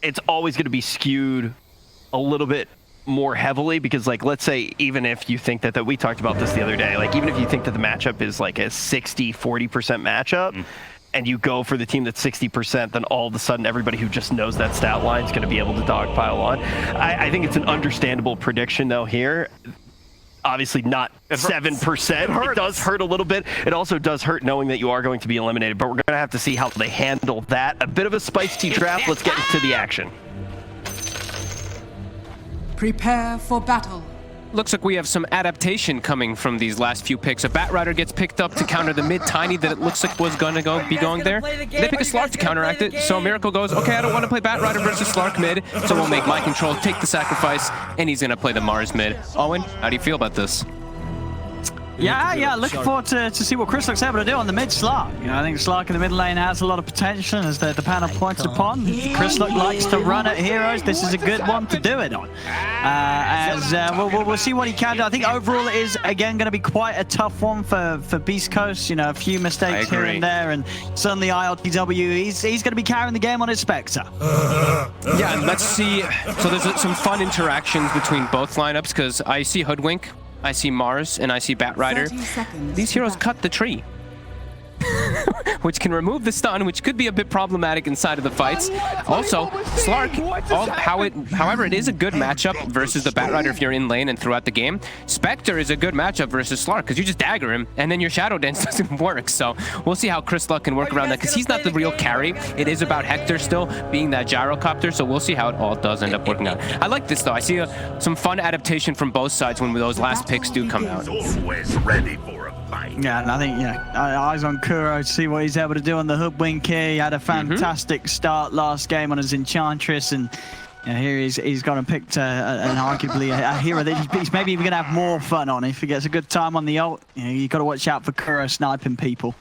it's always going to be skewed a little bit more heavily because, like, let's say even if you think that we talked about this the other day, like even if you think that the matchup is like a 60-40% matchup and you go for the team that's 60%, then all of a sudden everybody who just knows that stat line is going to be able to dogpile on. I think it's an understandable prediction though here. Obviously not 7%. It does hurt a little bit. It also does hurt knowing that you are going to be eliminated, but we're going to have to see how they handle that. A bit of a spicy draft. Let's get into the action. Prepare for battle. Looks like we have some adaptation coming from these last few picks. A Bat Rider gets picked up to counter the mid Tiny that it looks like was going to be going there. They pick a Slark to counteract it, so Miracle goes, okay, I don't want to play Bat Rider versus Slark mid, so we'll make My Control take the sacrifice, and he's going to play the Mars mid. Owen, how do you feel about this? Yeah, looking forward to see what Crystal's able to do on the mid Slark. You know, I think Slark in the mid lane has a lot of potential, as the panel points upon. Crystal likes to run at heroes. This is a good one to do it on. We'll see what he can do. I think overall it is, again, going to be quite a tough one for Beast Coast. You know, a few mistakes here and there, and suddenly ILTW, he's going to be carrying the game on his Spectre. Yeah, and let's see. So there's some fun interactions between both lineups, because I see Hoodwink, I see Mars, and I see Bat Rider. These heroes cut the tree, which can remove the stun, which could be a bit problematic inside of the fights. Also, Slark, however, it is a good matchup versus the Bat Rider if you're in lane and throughout the game. Spectre is a good matchup versus Slark, because you just dagger him, and then your Shadow Dance doesn't work. So we'll see how Crystalk can work around that, because he's not the real carry. It is about Hector still being that Gyrocopter, so we'll see how it all does end up working out. I like this, though. I see some fun adaptation from both sides when those last picks do come out. Always ready for a fight. Yeah, and I think, eyes on Kuro to see what he's able to do on the Hoodwink here. He had a fantastic start last game on his Enchantress, and here he's gone and picked an arguably a hero that he's maybe even going to have more fun on. If he gets a good time on the ult, you've got to watch out for Kuro sniping people.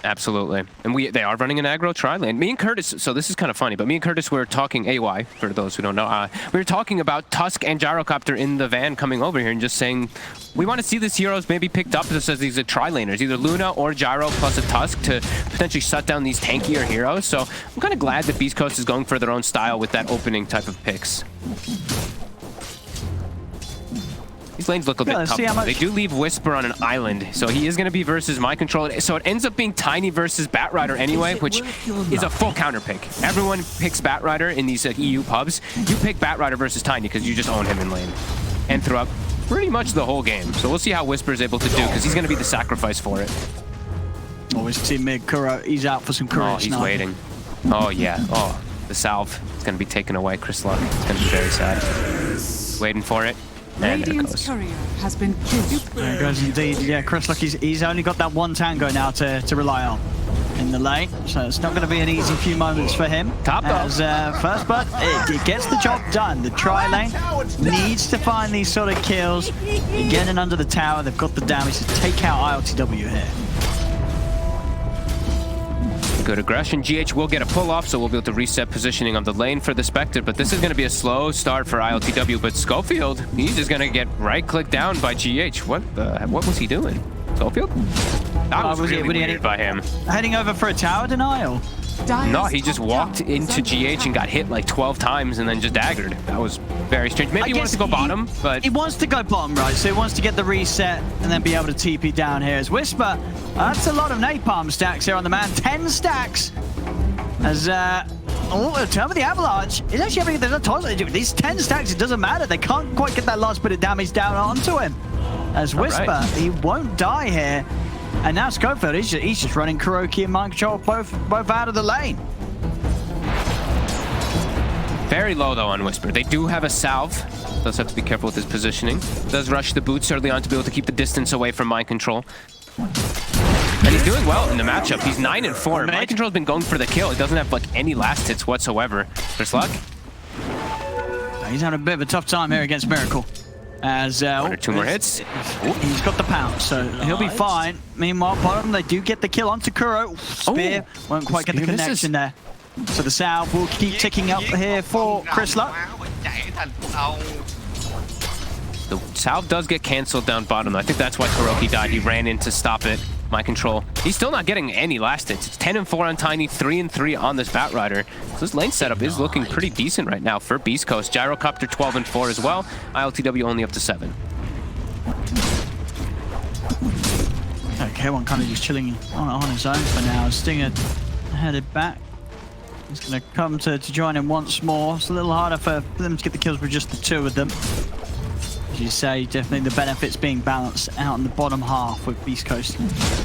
Absolutely. And they are running an aggro tri-lane. Me and Curtis, so this is kind of funny, but me and Curtis were talking AY, for those who don't know. We were talking about Tusk and Gyrocopter in the van coming over here and just saying, we want to see these heroes maybe picked up just as these tri-laners, either Luna or Gyro plus a Tusk to potentially shut down these tankier heroes. So I'm kind of glad that Beast Coast is going for their own style with that opening type of picks. These lanes look a bit tough. They do leave Whisper on an island, so he is going to be versus My Control. So it ends up being Tiny versus Bat Rider anyway, which is a full counter pick. Everyone picks Bat Rider in these EU pubs. You pick Bat Rider versus Tiny because you just own him in lane and throughout pretty much the whole game. So we'll see how Whisper is able to do, because he's going to be the sacrifice for it. Always see mid Kuro. He's out for some Kuro. Oh, he's waiting. Oh, yeah. Oh, the salve is going to be taken away. Crystalk. It's going to be very sad. Waiting for it. And there it goes. Courier has been killed. There it goes indeed. Yeah, Crystalk, he's only got that one tango now to rely on in the lane, so it's not going to be an easy few moments for him. Top as first, but it gets the job done. The tri-lane needs to find these sort of kills. Getting under the tower, they've got the damage to take out ILTW here. Good aggression. GH will get a pull-off, so we'll be able to reset positioning on the lane for the Spectre, but this is going to be a slow start for ILTW, but Schofield, he's just going to get right-clicked down by GH. What was he doing? Schofield? That was really weird by him. Heading over for a tower denial. No, he just walked into GH and got hit like 12 times and then just daggered. That was very strange. Maybe he wants to go bottom, but... He wants to go bottom, right? So he wants to get the reset and then be able to TP down here. As Whisper, that's a lot of napalm stacks here on the man. 10 stacks. As, Turn of the Avalanche is actually having there's a toss. These 10 stacks, it doesn't matter. They can't quite get that last bit of damage down onto him. As Whisper, he won't die here. And now Schofield, he's just running Kuroki and My Control both out of the lane. Very low, though, on Whisper. They do have a salve. Does have to be careful with his positioning. Does rush the boots early on to be able to keep the distance away from My Control. And he's doing well in the matchup. He's 9-4. My Control's been going for the kill. He doesn't have, like, any last hits whatsoever. There's luck. He's having a bit of a tough time here against Miracle. As one or two more hits. He's got the pounce, so he'll be fine. Meanwhile, bottom, they do get the kill onto Kuro. Spear won't quite get the connection there. So the salve will keep ticking up here for Crystalk. The salve does get cancelled down bottom. I think that's why Kuroki died. He ran in to stop it. My Control. He's still not getting any last hits. It's 10 and 4 on Tiny, 3 and 3 on this Bat Rider. So this lane setup is looking pretty decent right now for Beast Coast. Gyrocopter 12 and 4 as well. ILTW only up to 7. Okay, one kind of just chilling on his own for now. Stinger headed back. He's going to come to join him once more. It's a little harder for them to get the kills with just the two of them. As you say, definitely the benefits being balanced out in the bottom half with Beast Coast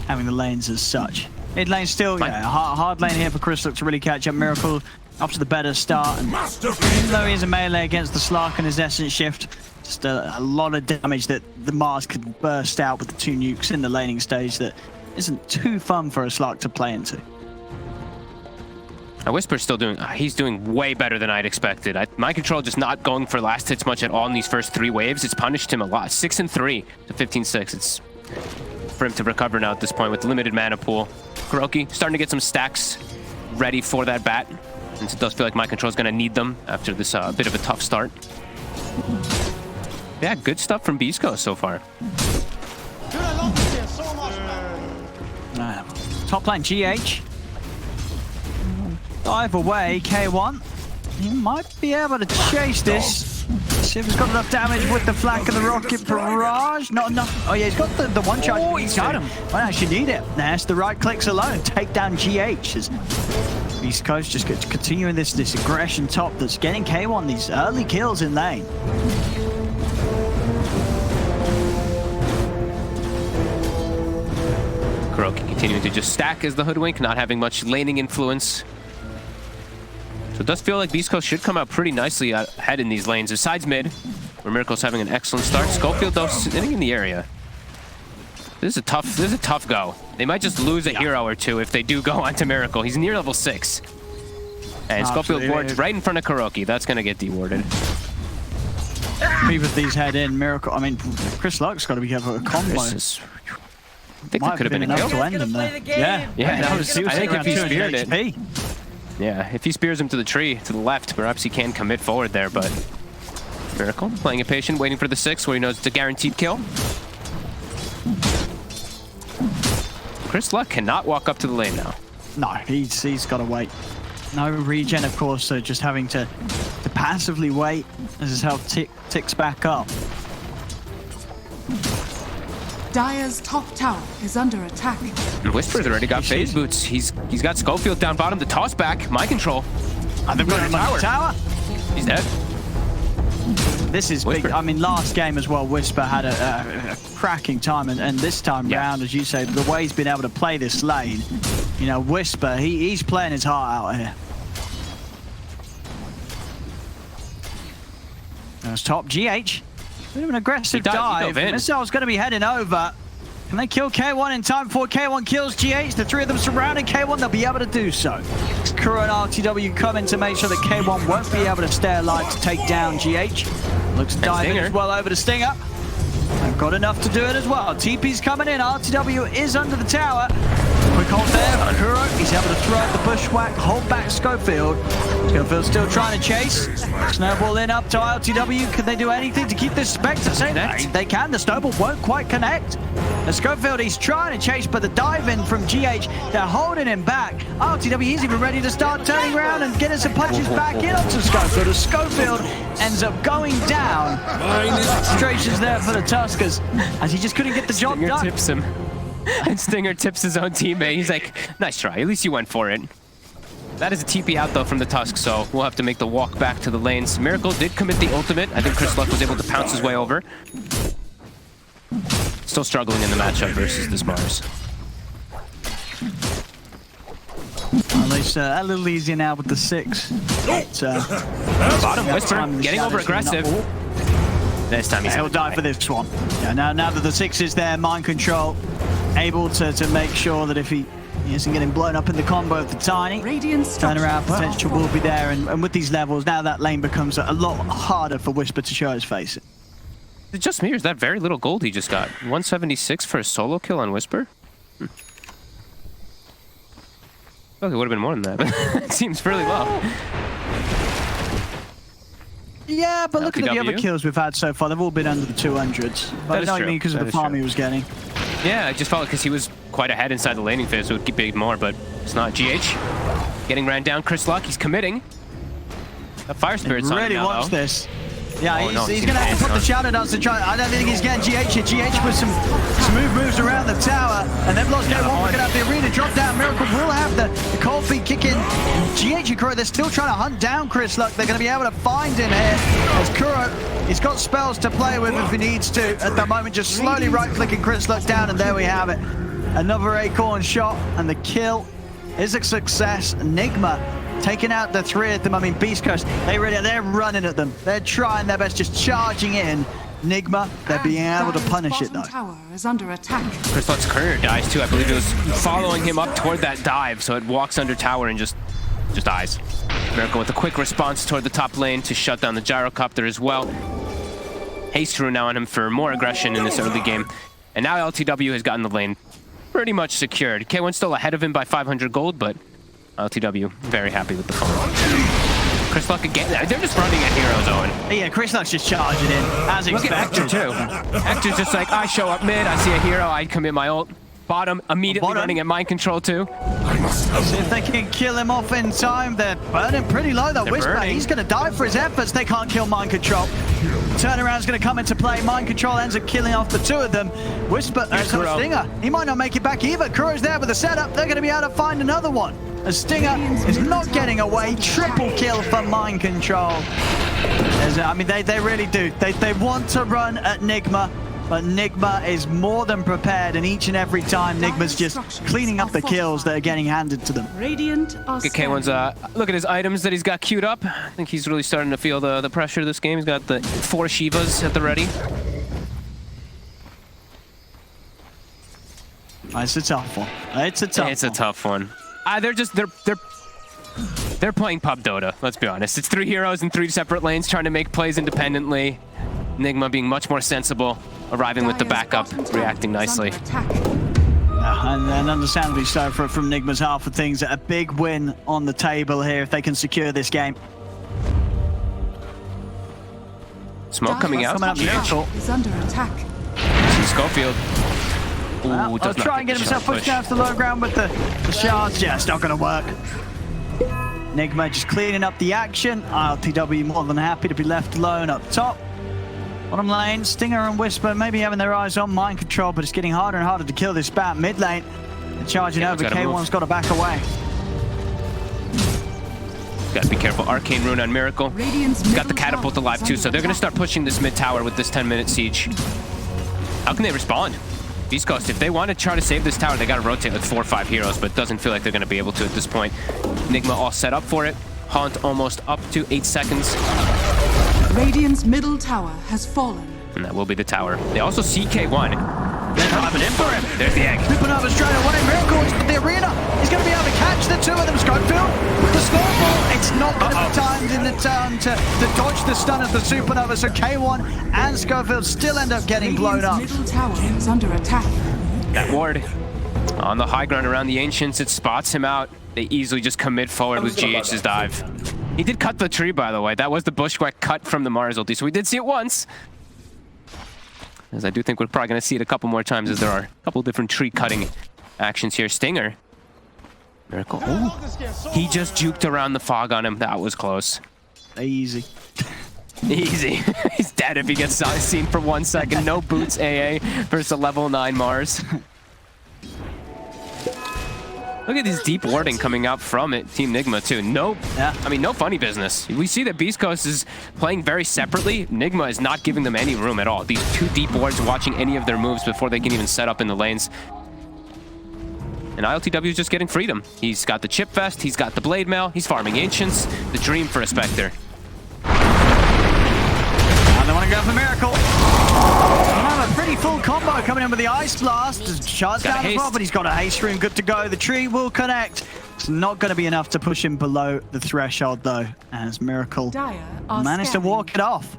having the lanes as such. Mid lane still, yeah, hard lane here for Crystal to really catch up. Miracle up to the better start. And even though he is a melee against the Slark and his Essence Shift, just a lot of damage that the Mars could burst out with the 2 nukes in the laning stage that isn't too fun for a Slark to play into. Now Whisper's still doing, he's doing way better than I'd expected. My Control just not going for last hits much at all in these first 3 waves. It's punished him a lot. 6 and 3 to 15-6. It's for him to recover now at this point with limited mana pool. Kuroki starting to get some stacks ready for that bat. And it does feel like My Control is going to need them after this bit of a tough start. Yeah, good stuff from Beast Coast so far. Top lane GH. Dive away, K1. He might be able to chase this. See if he's got enough damage with the flak and the rocket barrage. Not enough. Oh yeah, he's got the one charge. Oh, he's got him. Might actually need it. That's the right clicks alone. Take down GH. As Beast Coast just continuing this aggression top that's getting K1 these early kills in lane. Kuroki continuing to just stack as the Hoodwink, not having much laning influence. So it does feel like Beast Coast should come out pretty nicely ahead in these lanes, besides mid, where Miracle's having an excellent start. Schofield, though, sitting in the area. This is a tough go. They might just lose a hero or two if they do go onto Miracle. He's near level 6. And Schofield wards right in front of Kuroki. That's going to get dewarded. With these head in, Miracle. I mean, Chris Luck's got to be having a combo. I think that could have been a kill. To end him there. Yeah, that was, I think if he speared it. HP. Yeah, if he spears him to the tree, to the left, perhaps he can commit forward there, but Miracle playing it patient, waiting for the 6 where he knows it's a guaranteed kill. Chris Luck cannot walk up to the lane now. No, he's got to wait. No regen, of course, so just having to passively wait as his health ticks back up. Dire's top tower is under attack. And Whisper's already got phase boots. He's got Schofield down bottom to toss back. My Control. And they've got him on the tower. He's dead. This is Whisper. big. I mean, last game as well, Whisper had a cracking time, and this time round, as you say, the way he's been able to play this lane, you know, Whisper, he's playing his heart out here. There's top GH. Bit of an aggressive dive. Missile's going to be heading over. Can they kill K1 in time before K1 kills GH? The 3 of them surrounding K1, they'll be able to do so. Kuro and RTW coming to make sure that K1 won't be able to stay alive to take down GH. Looks diving as well over to Stinger. They've got enough to do it as well. TP's coming in. RTW is under the tower. Quick hold there. Kuro, he's able to throw out the bushwhack, hold back Schofield. Schofield still trying to chase. Snowball in up to RTW. Can they do anything to keep this Spectre safe? They can. The snowball won't quite connect. The Schofield, he's trying to chase, but the dive in from GH, they're holding him back. RTW, he's even ready to start turning around and getting some punches back in onto Schofield. As Schofield ends up going down. Frustrations there for the Tuskers, as he just couldn't get the job done. Stinger tips him. And Stinger tips his own teammate. He's like, nice try. At least you went for it. That is a TP out, though, from the Tusk, so we'll have to make the walk back to the lanes. Miracle did commit the ultimate. I think Chris Luck was able to pounce his way over. Still struggling in the matchup versus this Mars. At least a little easier now with the 6. Bottom Whisper getting over aggressive. This time he'll die for this one. Yeah, now that the 6 is there, mind control, able to make sure that if he isn't getting blown up in the combo of the Tiny, turnaround potential will be there. And with these levels, now that lane becomes a lot harder for Whisper to show his face. Is it just me, or is that very little gold he just got? 176 for a solo kill on Whisper? Well, it would have been more than that, but it seems fairly low. Yeah, but look at the LTW. other kills we've had so far. They've all been under the 200s. But That I is know what you true. mean because of That the is farm true. he was getting. Yeah, I just felt because he was quite ahead inside the laning phase, so it would be more, but it's not. GH getting ran down. Slark, he's committing. The Fire Spirit's on him Really now, wants though. this. Yeah, Oh, no, he's he's going to have to gonna put the Shadow Dance to try. I don't think he's getting GH here. GH with some smooth moves around the tower. And they've lost K1. We're going to have the arena drop down. Miracle will have the cold feet kick in. GH and Kuro, they're still trying to hunt down Slark. They're going to be able to find him here. As Kuro, he's got spells to play with if he needs to. At the moment, just slowly right-clicking Slark down. And there we have it. Another Acorn shot. And the kill is a success. Nigma taking out the three of them. I mean, Beast Coast, they're running at them. They're trying their best, just charging in. Nigma, they're being able to punish it, though. Tower is under attack. Slark's courier dies, too. I believe it was following him up toward that dive, so it walks under tower and just dies. Miracle with a quick response toward the top lane to shut down the Gyrocopter as well. Haste rune now on him for more aggression in this early game. And now LTW has gotten the lane pretty much secured. K1's still ahead of him by 500 gold, but LTW very happy with the farm. Slark again, they're just running at heroes, Owen. Yeah, Slark's just charging in, as Look at expected. Hector, too. Hector's just like, I show up mid, I see a hero, I commit my ult. Bottom, immediately Bottom. running at mind control, too. See if they can kill him off in time. They're burning pretty low, though. They're Whisper, burning. he's going to die for his efforts. They can't kill Mind Control. Turnaround's going to come into play. Mind Control ends up killing off the two of them. Whisper, Kuro. Stinger, he might not make it back either. Kuro's there with the setup. They're going to be able to find another one. As Stinger is not getting away. Triple kill for Mind Control. I mean, they really do. They want to run at Nigma. But Nigma is more than prepared, and each and every time Nigma's just cleaning up the kills that are getting handed to them. Radiant are Look at K1's, look at his items that he's got queued up. I think he's really starting to feel the pressure of this game. He's got the 4 Shivas at the ready. It's a tough one. It's a tough one. They're playing pub Dota, let's be honest. It's 3 heroes in 3 separate lanes trying to make plays independently. Nigma being much more sensible, arriving with the backup, reacting nicely. And then understandably so from Nigma's half of things. A big win on the table here if they can secure this game. Smoke coming out. Coming up Miracle. is under attack. See Schofield. Ooh, I'll does not try and get the himself shot pushed down to the low ground with the shards. Yeah, it's not going to work. Nigma just cleaning up the action. LTW more than happy to be left alone up top. Bottom lane, Stinger and Whisper maybe having their eyes on Mind Control, but it's getting harder and harder to kill this bat. Mid lane, they're charging over. K1's got to back away. Gotta be careful. Arcane Rune on Miracle. Radiant's He's got the middle catapult tower alive is too, under so they're gonna attack. start pushing this mid tower with this 10-minute siege. How can they respond? Beast Coast, if they want to try to save this tower, they gotta rotate with 4 or 5 heroes, but it doesn't feel like they're gonna be able to at this point. Nigma all set up for it. Haunt almost up to 8 seconds. Radiant's middle tower has fallen. And that will be the tower. They also see K1. They're diving in for him. There's the egg. Scooping over straight away. Miracle is the arena. He's going to be able to catch the two of them. Schofield with the snowball. It's not going to be timed in the turn to dodge the stun of the supernova. So K1 and Schofield still end up getting blown up. Radiant's middle tower is under attack. That ward on the high ground around the Ancients, it spots him out. They easily just commit forward with GH's dive. He did cut the tree, by the way. That was the bushwhack cut from the Mars ulti, so we did see it once. As I do think we're probably going to see it a couple more times as there are a couple different tree cutting actions here. Stinger. Miracle. Ooh. He just juked around the fog on him. That was close. Easy. Easy. He's dead if he gets seen for 1 second. No boots AA versus a level 9 Mars. Look at this deep warding coming out from it, Team Nigma too. No, I mean, no funny business. We see that Beast Coast is playing very separately. Nigma is not giving them any room at all. These 2 deep wards watching any of their moves before they can even set up in the lanes. And ILTW is just getting freedom. He's got the Chip Vest, he's got the Blade Mail, he's farming Ancients, the dream for a Spectre. And they want to go for Miracle. Another pretty full combo coming in with the Ice Blast. Shards down as well, but he's got a haste rune good to go. The tree will connect. It's not going to be enough to push him below the threshold, though, as Miracle managed to walk it off.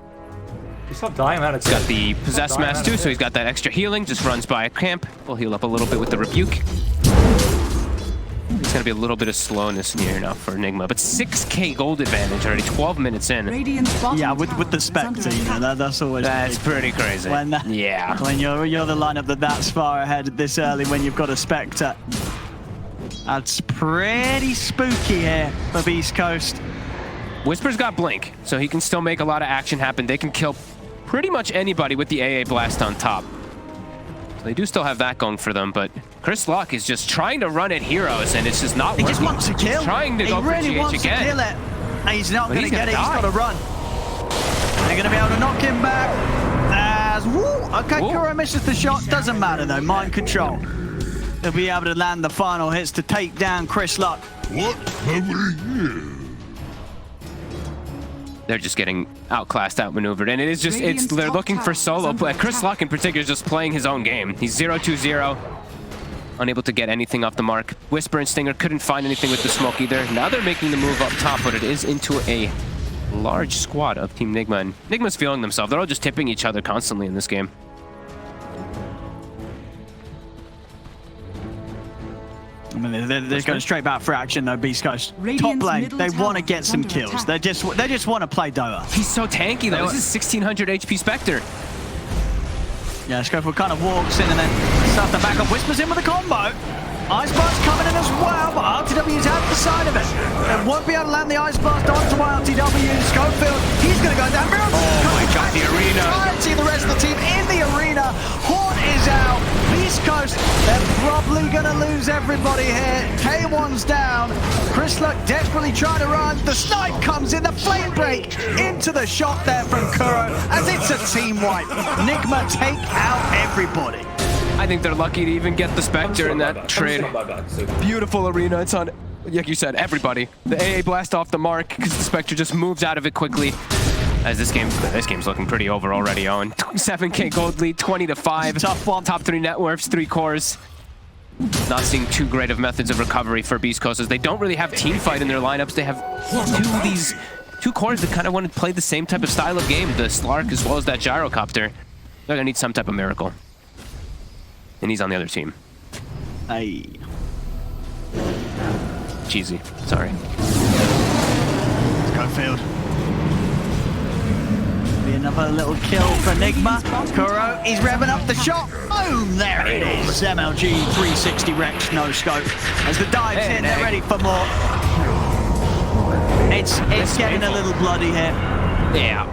He's not dying, man. He's got the Possessed Mask too, so he's got that extra healing. Just runs by a camp. We'll heal up a little bit with the Rebuke. He's going to be a little bit of slowness here now for Nigma. But 6K gold advantage already, 12 minutes in. Yeah, with the Spectre, you know, that's always... That's pretty crazy. When yeah. When you're the lineup that's far ahead this early when you've got a Spectre. That's pretty spooky here for Beast Coast. Whisper's got Blink, so he can still make a lot of action happen. They can kill pretty much anybody with the AA Blast on top. So they do still have that going for them, but Chris Slark is just trying to run at heroes, and it's just not working. He just wants to kill. He's trying to go for really GH wants again. To kill it. And he's not going to get it. Die. He's got to run. They're going to be able to knock him back. As okay, Woo. Kuro misses the shot. Doesn't matter though. Mind control. They'll be able to land the final hits to take down Chris Slark. What have we here? They're just getting outclassed, outmaneuvered, and it is just, they're looking for solo play. Chris Slark in particular is just playing his own game. He's 0-2-0, unable to get anything off the mark. Whisper and Stinger couldn't find anything with the smoke either. Now they're making the move up top, but it is into a large squad of Team Nigma, and Nigma's feeling themselves. They're all just tipping each other constantly in this game. I mean, they're going straight back for action though, Beast Coast. Top lane, they want to get some kills. They just want to play Dota. He's so tanky though. This is 1600 HP Spectre. Yeah, Schofield kind of walks in and then starts to back up. Whispers in with a combo. Ice Blast coming in as well, but RTW's out the side of it. They won't be able to land the Ice Blast onto RTW. Schofield, he's going to go down. Oh my god, the arena. Try and see the rest of the team in the arena. Horn is out. Beast Coast, they're probably going to lose everybody here. K1's down. Chris Luck desperately trying to run. The snipe comes in, the flame break into the shot there from Kuro as it's a team wipe. Nigma take out everybody. I think they're lucky to even get the Spectre in that trade. Beautiful arena. It's on, like you said, everybody. The AA Blast off the mark because the Spectre just moves out of it quickly. As this game's looking pretty over already, Owen. 7K gold lead, 20-5. Tough one. Top 3 net worths, 3 cores. Not seeing too great of methods of recovery for Beast Coast as they don't really have team fight in their lineups. They have two cores that kind of want to play the same type of style of game, the Slark as well as that Gyrocopter. They're gonna need some type of miracle. And he's on the other team. Hey. Cheesy. Sorry. Schofield. Be another little kill for Nigma. Kuro, he's revving up the shot. Boom! There it is. MLG 360 Rex, no scope. As the dive's in, they're ready for more. It's getting a little bloody here. Yeah.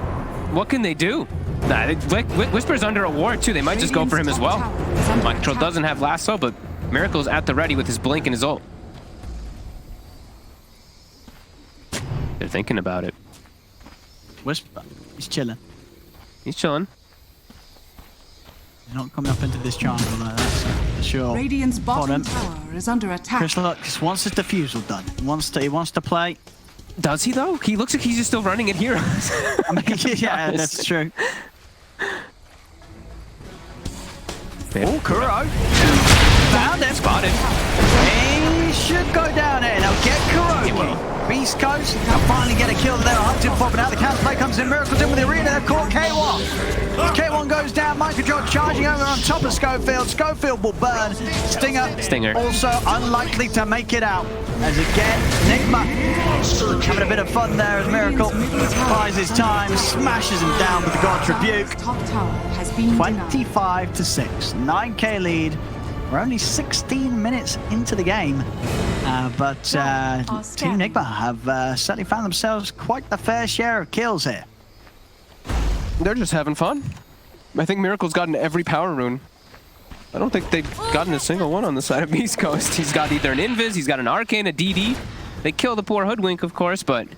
What can they do? Nah, Whisper's under a ward too. They might just go for him as well. Mind Control doesn't have lasso, but Miracle's at the ready with his blink and his ult. They're thinking about it. Whisper, he's chilling. He's chilling. He's not coming up into this triangle like that, so for sure. Radiant's bottom tower is under attack. Chris Luck just wants his defusal done. He wants to play. Does he though? He looks like he's just still running at heroes. I mean, yeah, that's true. Oh, Kuro. Found him. Spotted. He should go down here. Now get Kuro. Beast Coast, they'll finally get a kill that they're hunting for, but now the counterplay comes in. Miracle's in with the arena. They've caught K1. K1 goes down. Mind Control charging over on top of Schofield. Schofield will burn. Stinger. Also unlikely to make it out. As again, Nigma having a bit of fun there as Miracle buys his time, smashes him down with the God's Rebuke. 25-6, 9K lead. We're only 16 minutes into the game, but Team Nigma have certainly found themselves quite the fair share of kills here. They're just having fun. I think Miracle's gotten every power rune. I don't think they've gotten a single one on the side of East Coast. He's got either an Invis, he's got an Arcane, a DD. They kill the poor Hoodwink, of course, but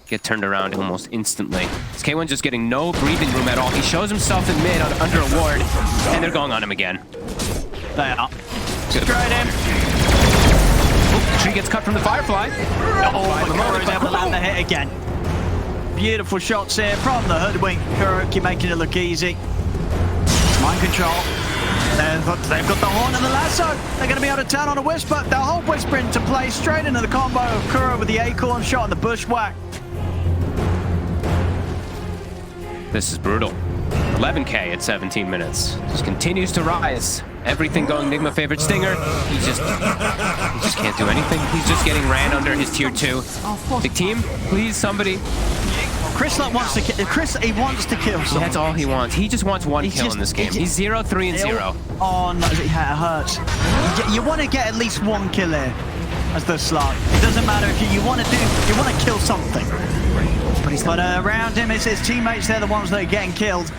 get turned around almost instantly. This K1 just getting no breathing room at all. He shows himself in mid under a ward, and they're going on him again. They are. Good. Straight in. Oh, the tree gets cut from the Firefly. Oh, Kuro's able to land the hit again. Beautiful shots here from the Hoodwink. Kuroki making it look easy. Mind Control. They've got the horn and the lasso. They're going to be able to turn on a Whisper. They'll hold Whisper into play straight into the combo of Kuro with the acorn shot and the bushwhack. This is brutal. 11K at 17 minutes. Just continues to rise. Everything going Nigma favorite Stinger. He just can't do anything. He's just getting ran under his tier 2. Big team, please somebody. Chris wants to kill. He wants to kill someone. That's all he wants. He just wants one kill in this game. He's 0, 3, and 0. Oh no, it hurts. You want to get at least one kill here as the Slark. It doesn't matter if you want to kill something. But around him, it's his teammates. They're the ones that are getting killed.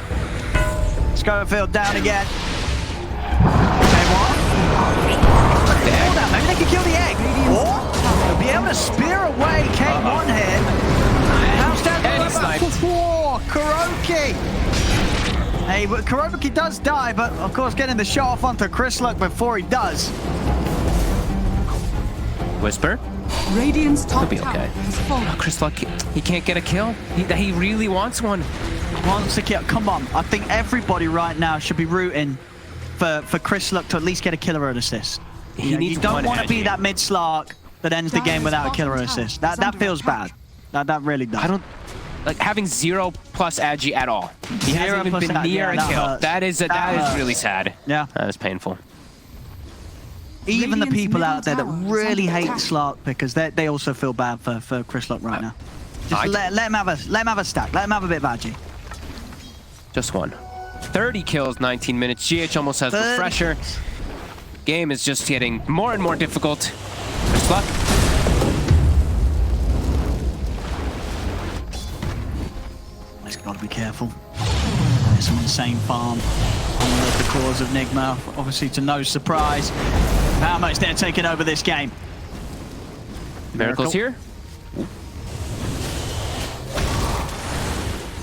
Schofield down again. Maybe they can kill the egg. Or they'll be able to spear away K1 here. Bounce down the Kuroki. Hey, Kuroki does die, but of course getting the shot off onto Chrysluk before he does. Whisper. Radiant's top He'll be tower okay. has fallen. Chrysluk, he can't get a kill. He really wants one. Wants to kill. Come on. I think everybody right now should be rooting for Chrysluk to at least get a killer or assist. You don't want to be that mid Slark that ends the game without a killer or assist. That feels bad. That really does. I don't like having 0+ agi at all. He hasn't even been near a kill. That is really sad. Yeah. That is painful. Even the people out there that really hate Slark because they also feel bad for Chrysluk right now. Just let him have a stack. Let him have a bit of agi. Just one. 30 kills, 19 minutes. GH almost has refresher. Game is just getting more and more difficult. There's luck. He's got to be careful. There's some insane farm on the cause of Nigma. Obviously, to no surprise, how much they're taking over this game. Miracle's here.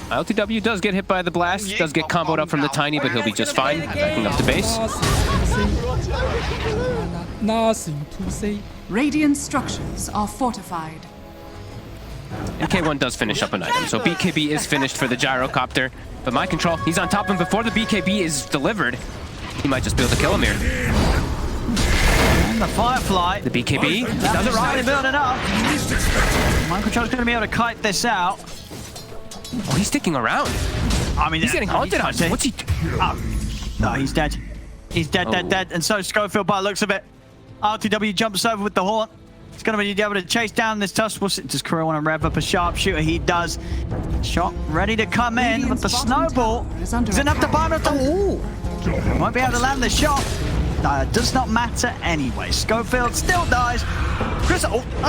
LTW does get hit by the blast, does get comboed up from the tiny, but he'll be just fine. Backing up to base. Nothing to say. Radiant structures are fortified. And K1 does finish up an item, so BKB is finished for the Gyrocopter. But Mind Control, he's on top of him before the BKB is delivered. He might just be able to kill him here. And the Firefly. The BKB Does it right, building up. Mind Control's going to be able to kite this out. Oh, he's sticking around. I mean, He's getting haunted on. What's he doing? No, he's dead. He's dead, dead. And so Schofield, by the looks of it. RTW jumps over with the haunt. He's going to be able to chase down this tusk. Does Kuro want to rev up a sharpshooter? He does. Shot ready to come in, but the snowball is enough to buy him. Ooh. Won't be able to land the shot. Does not matter anyway. Schofield still dies. Chris,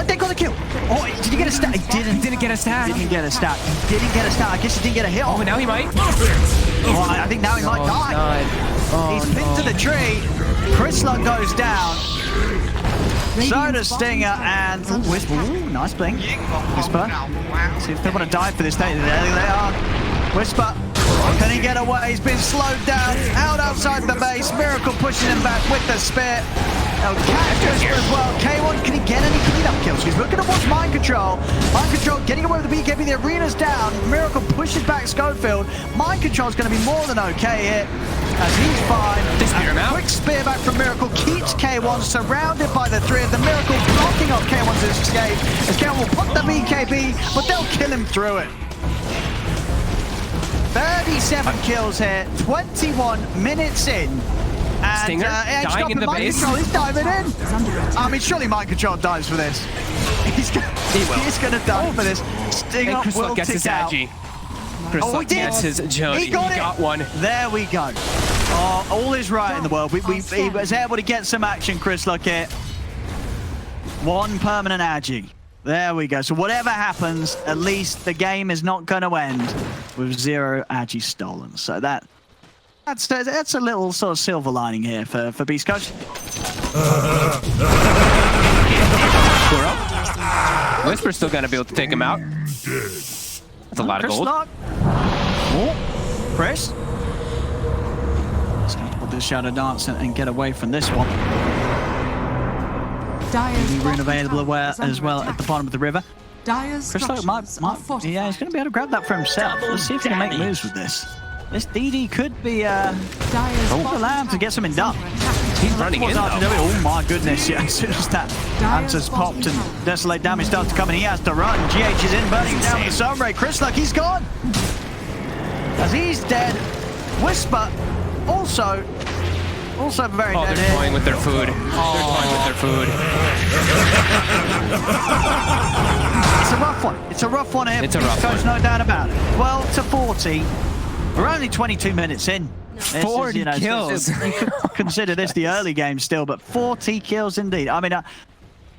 they got a kill. Oh, did he get a stack? He didn't get a stack. Didn't get a stack. He didn't get a stack. I guess he didn't get a hit. Oh, now he might. Oh, I think now he might die. He's pinned to the tree. Chrysluk goes down. So does Stinger and Whisper. Ooh, nice blink. Whisper. See if they want to die for this. There they are. Whisper. Can he get away? He's been slowed down. Out outside the base. Miracle pushing him back with the spear. They'll catch Whisper as well. K1, can he get any cleanup kills? He's looking to watch Mind Control. Mind Control getting away with the BKB. The arena's down. Miracle pushes back Schofield. Mind Control's going to be more than okay here. As he's fine. Quick spear back from Miracle keeps K1 surrounded by the three of them. Miracle blocking up K1's escape. As K1 will put the BKB, but they'll kill him through it. 37 kills here, 21 minutes in. And Stinger dying in the base. Control, he's diving in. I mean, surely Mind Control dies for this. He's going to die for this. Stinger will gets his tick out. agi. Chrysluk gets his Jody. He got one. There we go. Oh, all is right in the world. He was able to get some action, Chrysluk here. One permanent agi. There we go. So whatever happens, at least the game is not going to end with 0 agi stolen. So that's a little sort of silver lining here for Beast Coach. Whisper's still going to be able to take him out. That's a lot of gold. Oh, Chris. Let's put this Shadow Dance and get away from this one. Rune available as well at the bottom of the river. Chrysluk might, yeah, he's going to be able to grab that for himself. Let's see if he can make moves with this. This DD could be allowed to get something done. He's running in, though. Oh my goodness, yeah, as soon as that answer's popped and Desolate damage starts to come in, he has to run. GH is in, burning down the Sunray. Chrysluk, he's gone. As he's dead. Whisper also Also very Oh, dead they're here. toying with their food. They're toying with their food. It's a rough one. It's a rough one here. It's a rough Coach, one. no doubt about it. 12 to 40. We're only 22 minutes in. This is, 40 kills. You could consider this the early game still, but 40 kills indeed. I mean,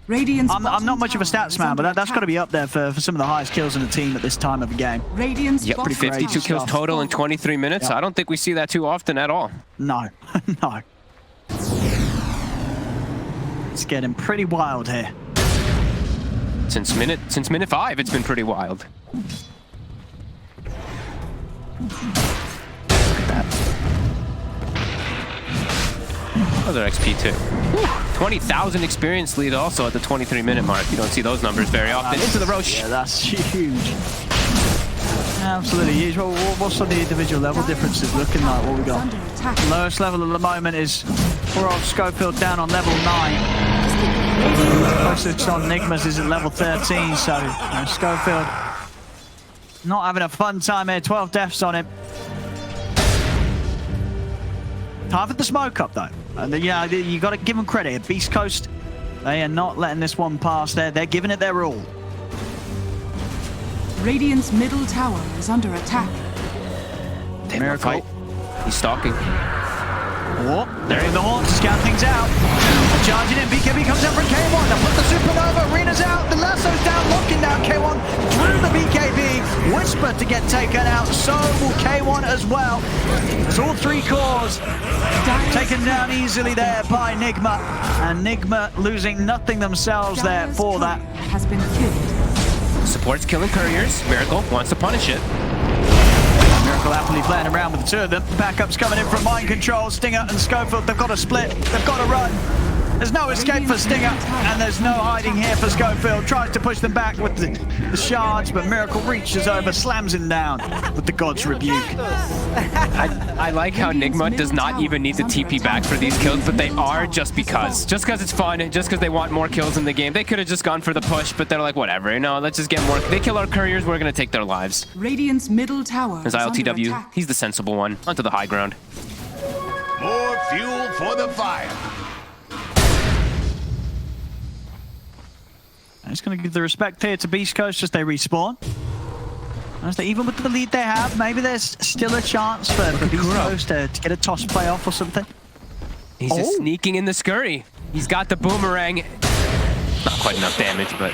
Radiant's I'm not much of a bottom stats tower man, but is that's got to under be up there for some of the highest kills in the team at this time of the game. attack. Radiant's Yep, bottom 52 tower kills stuff. total in 23 minutes. Yeah. I don't think we see that too often at all. No, no. It's getting pretty wild here. Since minute 5, it's been pretty wild. Look at that. Another XP too. 20,000 experience lead also at the 23-minute mark. You don't see those numbers very often. Into the Roche. Yeah, that's huge. Absolutely huge. What's on the individual level differences looking like? What we got? under attack. Lowest level at the moment is poor old Schofield down on level 9. Closest on Nigma's is at level 13, so Schofield not having a fun time here. 12 deaths on him. Time for the smoke up though. And yeah, you got to give them credit. Beast Coast, they are not letting this one pass. They're giving it their all. Radiant's middle tower is under attack. Miracle. Fight. He's stalking. Oh, they're in the horn to scout things out. Charging in, BKB comes out from K1. They put the supernova, Arena's out, the lasso's down, locking down K1 through the BKB. Whisper to get taken out, so will K1 as well. It's all 3 cores taken down easily there by Nigma. And Nigma losing nothing themselves there Dyer's for that. courier has been killed. Support's killing couriers. Miracle wants to punish it. Miracle happily playing around with the 2 of them. Backups coming in from Mind Control. Stinger and Schofield, they've got to split. They've got to run. There's no escape for Stinger, and there's no hiding here for Schofield. Tries to push them back with the shards, but Miracle reaches over, slams him down with the God's Rebuke. I like how Nigma does not even need to TP back for these kills, but they are just because. Just because it's fun, just because they want more kills in the game. They could have just gone for the push, but they're like, whatever, you know, let's just get more. They kill our couriers, we're going to take their lives. Radiant's middle tower There's is under ILTW. attack. He's the sensible one. Onto the high ground. More fuel for the fire. I'm just going to give the respect here to Beast Coast as they respawn. Honestly, even with the lead they have, maybe there's still a chance for Beast Coast to get a toss play off or something. He's just sneaking in the scurry. He's got the boomerang. Not quite enough damage, but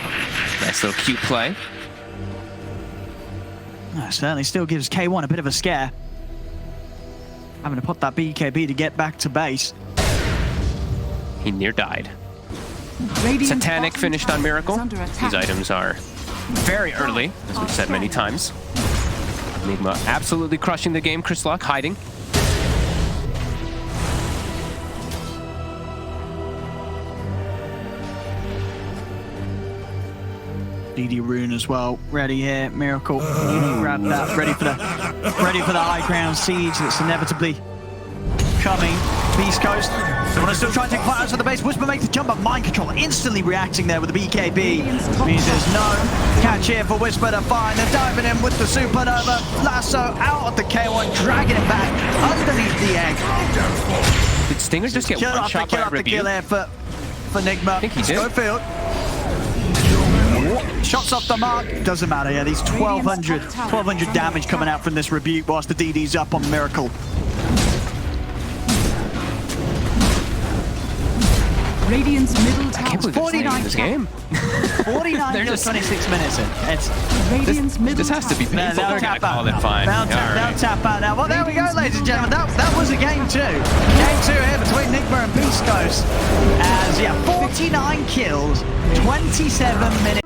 nice little cute play. Certainly still gives K1 a bit of a scare. Having to put that BKB to get back to base. He near died. Radiant's Satanic bottom finished tower on Miracle. is under attack. These items are very early, as we've said many times. Nigma absolutely crushing the game. Chris Luck hiding. DD Rune as well, ready here. Miracle, grab that, ready for the high ground siege that's inevitably coming. Beast Coast, they want to still try and take fire out of the base. Whisper makes the jump, but Mind Control instantly reacting there with the BKB. Means there's no catch here for Whisper to find. They're diving in with the supernova. Lasso out of the K1, dragging it back underneath the egg. Did Stinger just get Kill one after shot kill by after Rebuke? kill here for Nigma. I think he did. Schofield. Shots off the mark. Doesn't matter, yeah. These 1,200 damage coming out from this Rebuke whilst the DD's up on Miracle. Radiant's middle I can't tower. believe they're playing this game. 49 They're kills, just- 26 minutes in. Radiant's middle This has to be tower. painful. They're gonna call it fine. They'll All right. tap out now. Well, there we go, ladies and gentlemen. That was a game 2. Game 2 here between Nigma and Beast Coast. As, yeah, 49 kills, 27 minutes.